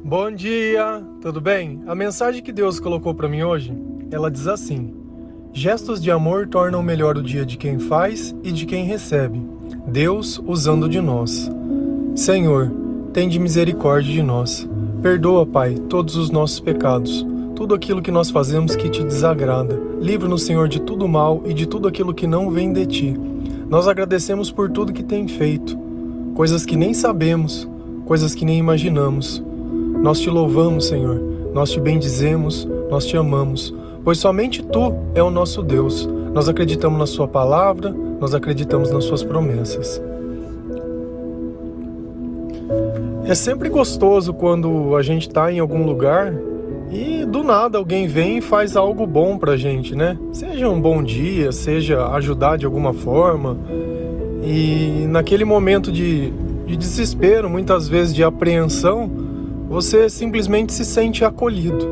Bom dia, tudo bem? A mensagem que Deus colocou para mim hoje, ela diz assim: gestos de amor tornam melhor o dia de quem faz e de quem recebe. Deus usando de nós. Senhor, tende misericórdia de nós. Perdoa, Pai, todos os nossos pecados, tudo aquilo que nós fazemos que te desagrada. Livra-nos, Senhor, de tudo mal e de tudo aquilo que não vem de ti. Nós agradecemos por tudo que tem feito, coisas que nem sabemos, coisas que nem imaginamos. Nós te louvamos, Senhor, nós te bendizemos, nós te amamos, pois somente Tu é o nosso Deus. Nós acreditamos na Sua palavra, nós acreditamos nas Suas promessas. É sempre gostoso quando a gente está em algum lugar e do nada alguém vem e faz algo bom pra gente, né? Seja um bom dia, seja ajudar de alguma forma. E naquele momento de desespero, muitas vezes de apreensão, você simplesmente se sente acolhido.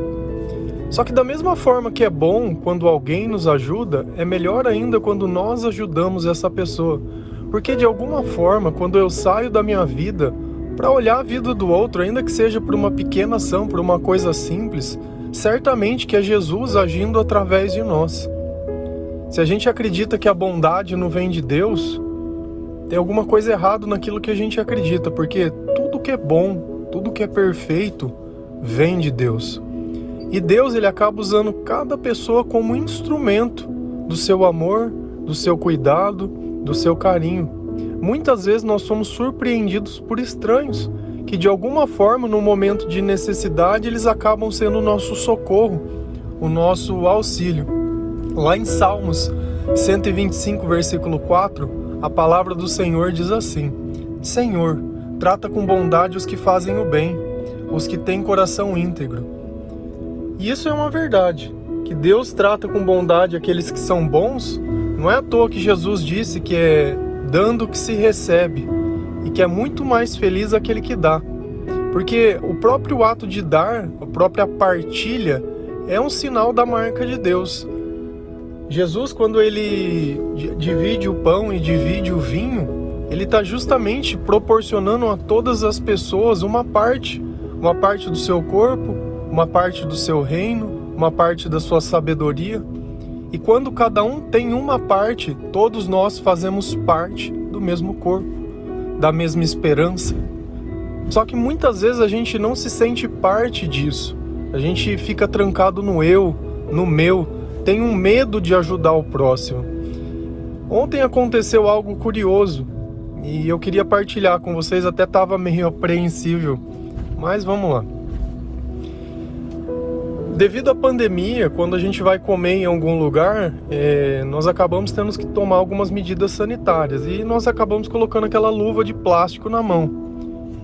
Só que da mesma forma que é bom quando alguém nos ajuda, é melhor ainda quando nós ajudamos essa pessoa. Porque de alguma forma, quando eu saio da minha vida para olhar a vida do outro, ainda que seja por uma pequena ação, por uma coisa simples, certamente que é Jesus agindo através de nós. Se a gente acredita que a bondade não vem de Deus, tem alguma coisa errada naquilo que a gente acredita, porque tudo que é bom, tudo que é perfeito vem de Deus. E Deus, ele acaba usando cada pessoa como instrumento do seu amor, do seu cuidado, do seu carinho. Muitas vezes nós somos surpreendidos por estranhos, que de alguma forma, no momento de necessidade, eles acabam sendo o nosso socorro, o nosso auxílio. Lá em Salmos 125, versículo 4, a palavra do Senhor diz assim: Senhor, trata com bondade os que fazem o bem, os que têm coração íntegro. E isso é uma verdade, que Deus trata com bondade aqueles que são bons. Não é à toa que Jesus disse que é dando que se recebe, e que é muito mais feliz aquele que dá. Porque o próprio ato de dar, a própria partilha, é um sinal da marca de Deus. Jesus, quando ele divide o pão e divide o vinho, ele está justamente proporcionando a todas as pessoas uma parte do seu corpo, uma parte do seu reino, uma parte da sua sabedoria. E quando cada um tem uma parte, todos nós fazemos parte do mesmo corpo, da mesma esperança. Só que muitas vezes a gente não se sente parte disso. A gente fica trancado no eu, no meu, tem um medo de ajudar o próximo. Ontem aconteceu algo curioso e eu queria partilhar com vocês, até estava meio apreensível, mas vamos lá. Devido à pandemia, quando a gente vai comer em algum lugar, nós acabamos tendo que tomar algumas medidas sanitárias e nós acabamos colocando aquela luva de plástico na mão.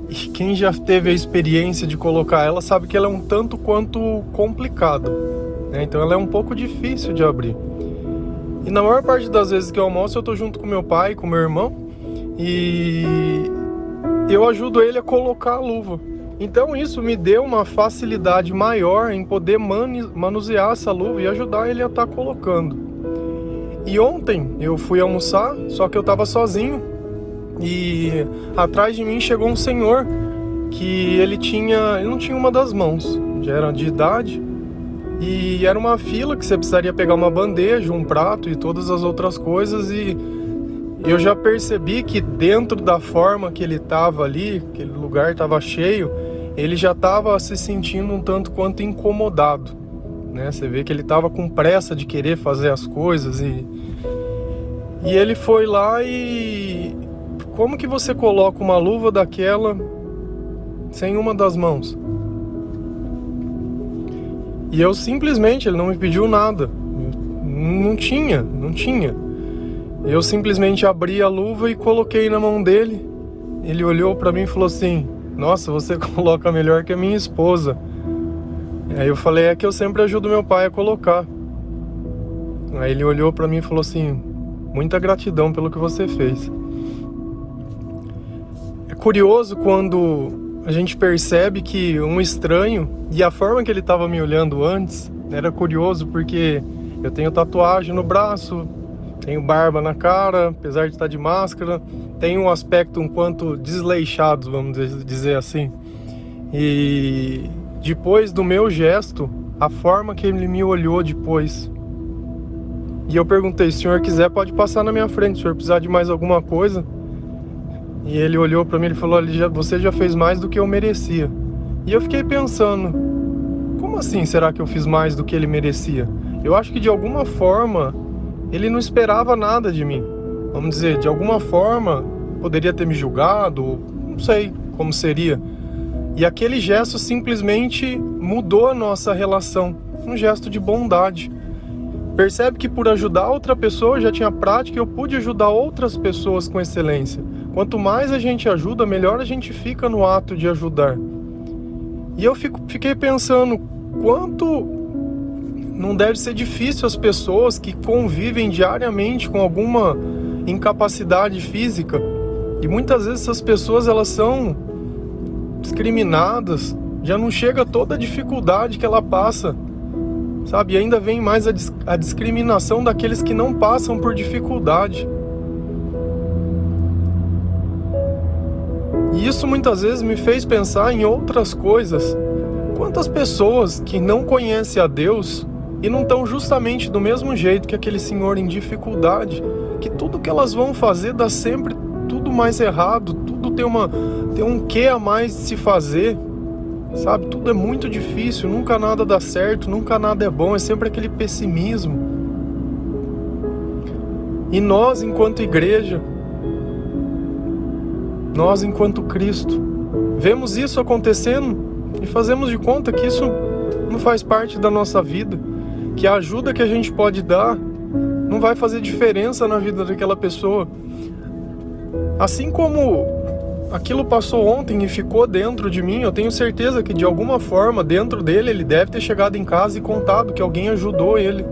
E quem já teve a experiência de colocar ela sabe que ela é um tanto quanto complicada, né? Então ela é um pouco difícil de abrir. E na maior parte das vezes que eu almoço, eu tô junto com meu pai, com meu irmão, e eu ajudo ele a colocar a luva. Então isso me deu uma facilidade maior em poder manusear essa luva e ajudar ele a estar colocando. E ontem eu fui almoçar, só que eu estava sozinho, e atrás de mim chegou um senhor que ele não tinha uma das mãos, já era de idade, e era uma fila que você precisaria pegar uma bandeja, um prato e todas as outras coisas, e eu já percebi que dentro da forma que ele estava ali, aquele lugar estava cheio, ele já estava se sentindo um tanto quanto incomodado, né? Você vê que ele estava com pressa de querer fazer as coisas, e ele foi lá e... Como que você coloca uma luva daquela sem uma das mãos? E eu simplesmente, ele não me pediu nada, não tinha. Eu simplesmente abri a luva e coloquei na mão dele. Ele olhou pra mim e falou assim: nossa, você coloca melhor que a minha esposa. Aí eu falei: é que eu sempre ajudo meu pai a colocar. Aí ele olhou pra mim e falou assim: muita gratidão pelo que você fez. É curioso quando a gente percebe que um estranho, e a forma que ele estava me olhando antes, era curioso porque eu tenho tatuagem no braço, tenho barba na cara, apesar de estar de máscara, tenho um aspecto um quanto desleixado, vamos dizer assim. E depois do meu gesto, a forma que ele me olhou depois. E eu perguntei, se o senhor quiser pode passar na minha frente, se o senhor precisar de mais alguma coisa. E ele olhou pra mim e falou, você já fez mais do que eu merecia. E eu fiquei pensando, como assim será que eu fiz mais do que ele merecia? Eu acho que de alguma forma ele não esperava nada de mim. Vamos dizer, de alguma forma poderia ter me julgado, não sei como seria. E aquele gesto simplesmente mudou a nossa relação, um gesto de bondade. Percebe que por ajudar outra pessoa eu já tinha prática e eu pude ajudar outras pessoas com excelência. Quanto mais a gente ajuda, melhor a gente fica no ato de ajudar. E eu fiquei pensando, quanto não deve ser difícil as pessoas que convivem diariamente com alguma incapacidade física. E muitas vezes essas pessoas elas são discriminadas, já não chega toda a dificuldade que ela passa, sabe? E ainda vem mais a discriminação daqueles que não passam por dificuldade. E isso muitas vezes me fez pensar em outras coisas. Quantas pessoas que não conhecem a Deus e não estão justamente do mesmo jeito que aquele senhor em dificuldade, que tudo que elas vão fazer dá sempre tudo mais errado, tudo tem um quê a mais de se fazer, sabe? Tudo é muito difícil, nunca nada dá certo, nunca nada é bom, é sempre aquele pessimismo. E nós, enquanto igreja, nós, enquanto Cristo, vemos isso acontecendo e fazemos de conta que isso não faz parte da nossa vida, que a ajuda que a gente pode dar não vai fazer diferença na vida daquela pessoa. Assim como aquilo passou ontem e ficou dentro de mim, eu tenho certeza que de alguma forma dentro dele ele deve ter chegado em casa e contado que alguém ajudou ele.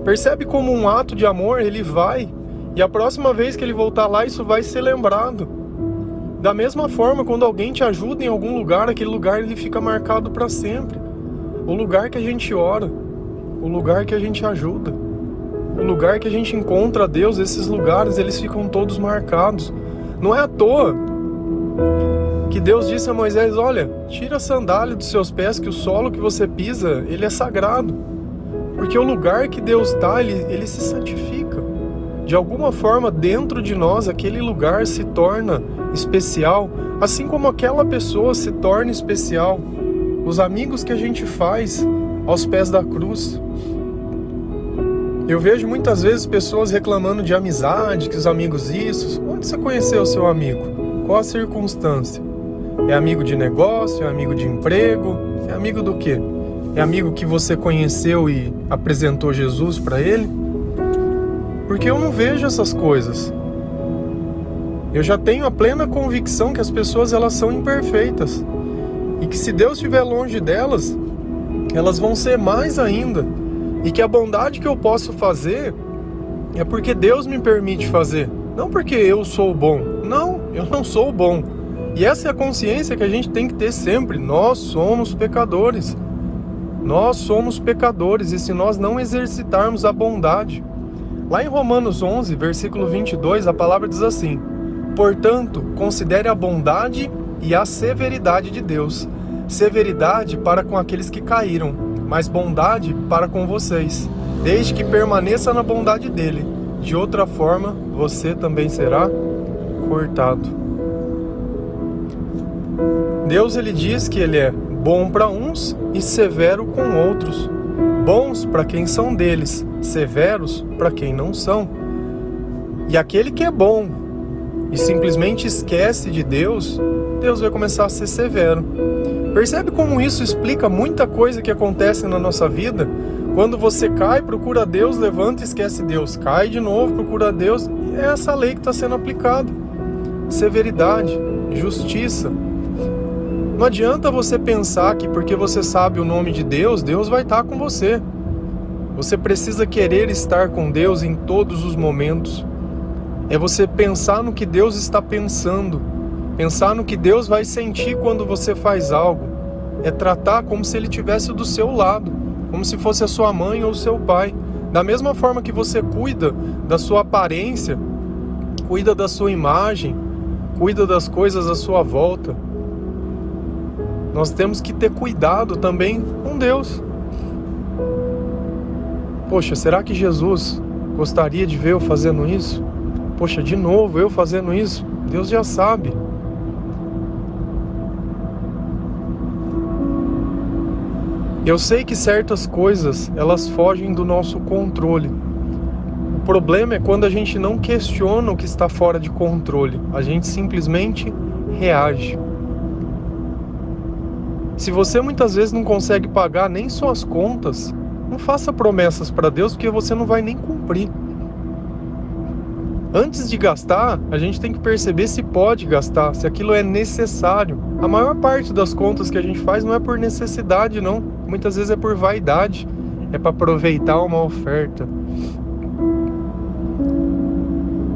Percebe como um ato de amor ele vai, e a próxima vez que ele voltar lá isso vai ser lembrado. Da mesma forma, quando alguém te ajuda em algum lugar, aquele lugar ele fica marcado para sempre. O lugar que a gente ora, o lugar que a gente ajuda, o lugar que a gente encontra Deus, esses lugares eles ficam todos marcados. Não é à toa que Deus disse a Moisés, olha, tira a sandália dos seus pés, que o solo que você pisa, ele é sagrado. Porque o lugar que Deus está, ele se santifica. De alguma forma, dentro de nós, aquele lugar se torna especial, assim como aquela pessoa se torna especial. Os amigos que a gente faz aos pés da cruz. Eu vejo muitas vezes pessoas reclamando de amizade, que os amigos isso. Onde você conheceu o seu amigo? Qual a circunstância? É amigo de negócio? É amigo de emprego? É amigo do quê? É amigo que você conheceu e apresentou Jesus para ele? Porque eu não vejo essas coisas. Eu já tenho a plena convicção que as pessoas elas são imperfeitas. E que se Deus estiver longe delas, elas vão ser mais ainda. E que a bondade que eu posso fazer é porque Deus me permite fazer. Não porque eu sou bom. Não, eu não sou bom. E essa é a consciência que a gente tem que ter sempre. Nós somos pecadores. Nós somos pecadores. E se nós não exercitarmos a bondade... Lá em Romanos 11, versículo 22, a palavra diz assim: portanto, considere a bondade e a severidade de Deus. Severidade para com aqueles que caíram, mas bondade para com vocês, desde que permaneça na bondade dele. De outra forma, você também será cortado. Deus ele diz que ele é bom para uns e severo com outros. Bons para quem são deles, severos para quem não são. E aquele que é bom e simplesmente esquece de Deus, Deus vai começar a ser severo. Percebe como isso explica muita coisa que acontece na nossa vida? Quando você cai, procura Deus, levanta e esquece Deus. Cai de novo, procura Deus. E é essa lei que está sendo aplicada. Severidade, justiça. Não adianta você pensar que porque você sabe o nome de Deus, Deus vai estar com você. Você precisa querer estar com Deus em todos os momentos. É você pensar no que Deus está pensando. Pensar no que Deus vai sentir quando você faz algo. É tratar como se Ele estivesse do seu lado. Como se fosse a sua mãe ou o seu pai. Da mesma forma que você cuida da sua aparência, cuida da sua imagem, cuida das coisas à sua volta. Nós temos que ter cuidado também com Deus. Poxa, será que Jesus gostaria de ver eu fazendo isso? Poxa, de novo eu fazendo isso? Deus já sabe. Eu sei que certas coisas, elas fogem do nosso controle. O problema é quando a gente não questiona o que está fora de controle. A gente simplesmente reage. Se você muitas vezes não consegue pagar nem suas contas, não faça promessas para Deus, porque você não vai nem cumprir. Antes de gastar, a gente tem que perceber se pode gastar, se aquilo é necessário. A maior parte das contas que a gente faz não é por necessidade, não. Muitas vezes é por vaidade. É para aproveitar uma oferta.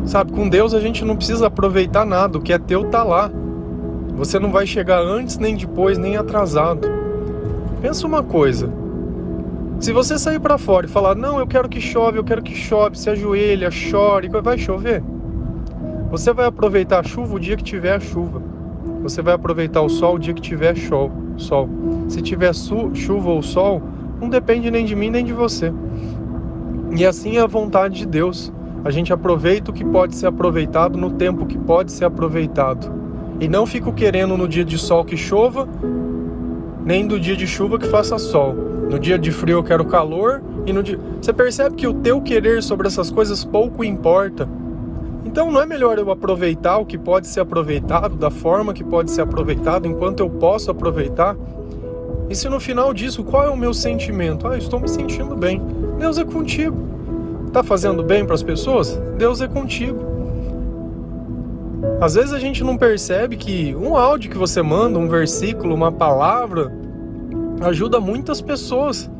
Sabe, com Deus a gente não precisa aproveitar nada. O que é teu tá lá. Você não vai chegar antes, nem depois, nem atrasado. Pensa uma coisa. Se você sair para fora e falar, não, eu quero que chove, se ajoelha, chore, vai chover. Você vai aproveitar a chuva o dia que tiver a chuva. Você vai aproveitar o sol o dia que tiver sol. Se tiver chuva ou sol, não depende nem de mim nem de você. E assim é a vontade de Deus. A gente aproveita o que pode ser aproveitado no tempo que pode ser aproveitado. E não fico querendo no dia de sol que chova, nem do dia de chuva que faça sol. No dia de frio eu quero calor e no dia... Você percebe que o teu querer sobre essas coisas pouco importa. Então não é melhor eu aproveitar o que pode ser aproveitado, da forma que pode ser aproveitado, enquanto eu posso aproveitar? E se no final disso, qual é o meu sentimento? Eu estou me sentindo bem. Deus é contigo. Está fazendo bem para as pessoas? Deus é contigo. Às vezes a gente não percebe que um áudio que você manda, um versículo, uma palavra, ajuda muitas pessoas.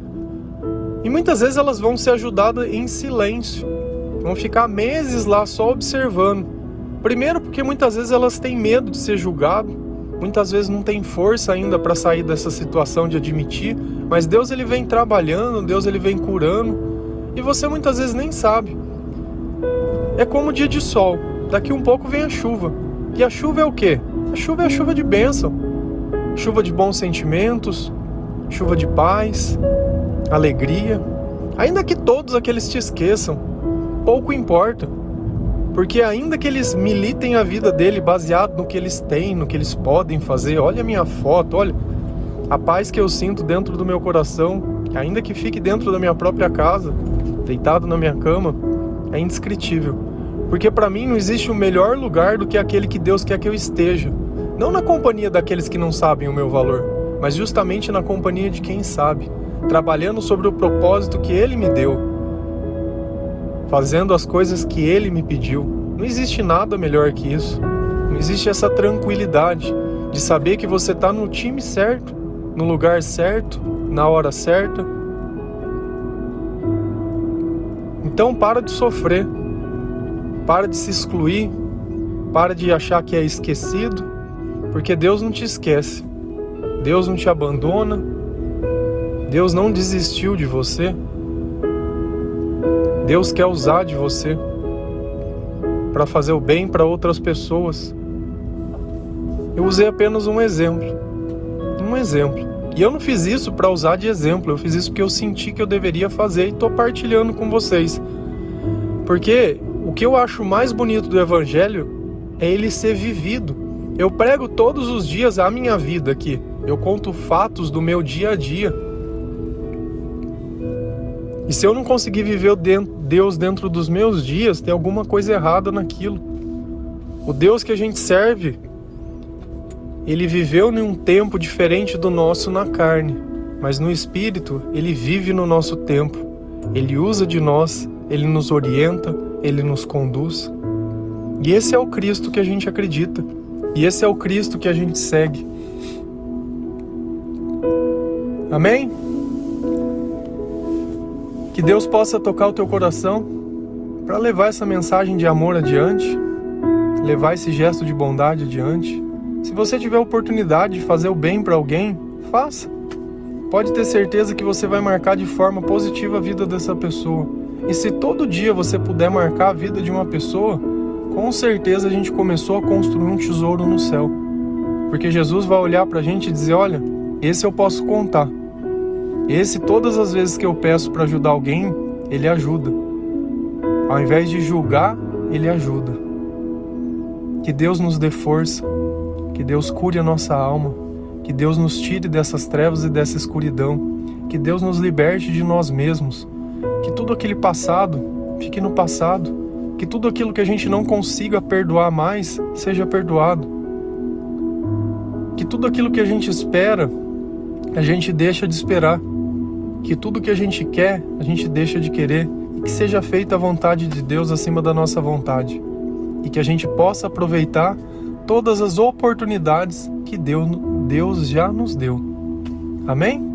E muitas vezes elas vão ser ajudadas em silêncio. Vão ficar meses lá só observando. Primeiro porque muitas vezes elas têm medo de ser julgado. Muitas vezes não tem força ainda para sair dessa situação de admitir. Mas Deus ele vem trabalhando, Deus ele vem curando. E você muitas vezes nem sabe. É como o dia de sol. Daqui um pouco vem a chuva. E a chuva é o quê? A chuva é a chuva de bênção. Chuva de bons sentimentos. Chuva de paz. Alegria. Ainda que todos aqueles te esqueçam, pouco importa. Porque ainda que eles militem a vida dele baseado no que eles têm, no que eles podem fazer. Olha a minha foto, olha a paz que eu sinto dentro do meu coração. Ainda que fique dentro da minha própria casa, deitado na minha cama, é indescritível. Porque para mim não existe um melhor lugar do que aquele que Deus quer que eu esteja. Não na companhia daqueles que não sabem o meu valor, mas justamente na companhia de quem sabe. Trabalhando sobre o propósito que Ele me deu. Fazendo as coisas que Ele me pediu. Não existe nada melhor que isso. Não existe essa tranquilidade de saber que você está no time certo, no lugar certo, na hora certa. Então para de sofrer. Para de se excluir, para de achar que é esquecido, porque Deus não te esquece, Deus não te abandona, Deus não desistiu de você, Deus quer usar de você para fazer o bem para outras pessoas. Eu usei apenas um exemplo, e eu não fiz isso para usar de exemplo, eu fiz isso porque eu senti que eu deveria fazer e estou partilhando com vocês, porque o que eu acho mais bonito do Evangelho é ele ser vivido. Eu prego todos os dias a minha vida aqui. Eu conto fatos do meu dia a dia. E se eu não conseguir viver Deus dentro dos meus dias, tem alguma coisa errada naquilo. O Deus que a gente serve, ele viveu em um tempo diferente do nosso na carne. Mas no Espírito, ele vive no nosso tempo. Ele usa de nós, ele nos orienta, ele nos conduz. E esse é o Cristo que a gente acredita. E esse é o Cristo que a gente segue. Amém? Que Deus possa tocar o teu coração para levar essa mensagem de amor adiante, levar esse gesto de bondade adiante. Se você tiver a oportunidade de fazer o bem para alguém, faça. Pode ter certeza que você vai marcar de forma positiva a vida dessa pessoa. E se todo dia você puder marcar a vida de uma pessoa, com certeza a gente começou a construir um tesouro no céu. Porque Jesus vai olhar pra gente e dizer, olha, esse eu posso contar. Esse, todas as vezes que eu peço para ajudar alguém, ele ajuda. Ao invés de julgar, ele ajuda. Que Deus nos dê força, que Deus cure a nossa alma, que Deus nos tire dessas trevas e dessa escuridão, que Deus nos liberte de nós mesmos, que tudo aquele passado fique no passado, que tudo aquilo que a gente não consiga perdoar mais, seja perdoado. Que tudo aquilo que a gente espera, a gente deixa de esperar. Que tudo que a gente quer, a gente deixa de querer. E que seja feita a vontade de Deus acima da nossa vontade. E que a gente possa aproveitar todas as oportunidades que Deus já nos deu. Amém?